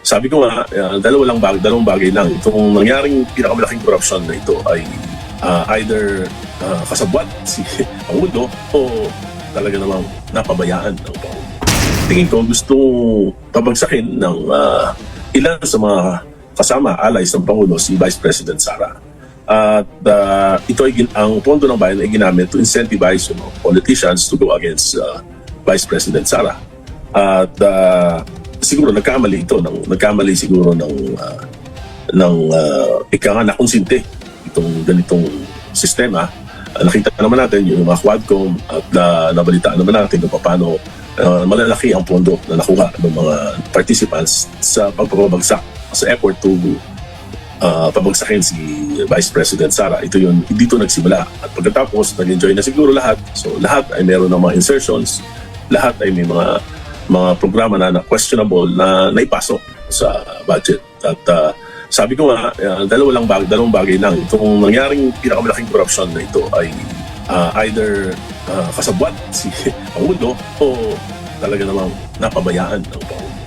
Sabi ko nga, dalawang bagay lang. Itong nangyaring pinakamalaking corruption na ito ay either kasabwat si Pangulo o talaga namang napabayaan ng Pangulo. Tingin ko gusto pabagsakin ng ilan sa mga kasama, allies ng Pangulo, si Vice President Sara. At ito ay ang pondo ng bayan ay ginamit to incentivize politicians to go against Vice President Sara. At siguro nagkamali siguro ng ika nga nakonsinte itong ganitong sistema. Nakita naman natin yung mga Quadcom at nabalitaan naman natin kung paano malalaki ang pondo na nakuha ng mga participants sa pagpapabagsak sa effort to pabagsakin si Vice President Sara. Dito nagsimula. At pagkatapos, nag-enjoy na siguro lahat. So lahat ay meron ng mga insertions, lahat ay may mga programa na questionable na naipasok sa budget. At sabi ko nga, dalawang bagay lang. Itong nangyaring pinakamalaking corruption na ito ay either kasabwat si Pangulo o talaga namang napabayaan ng Pangulo.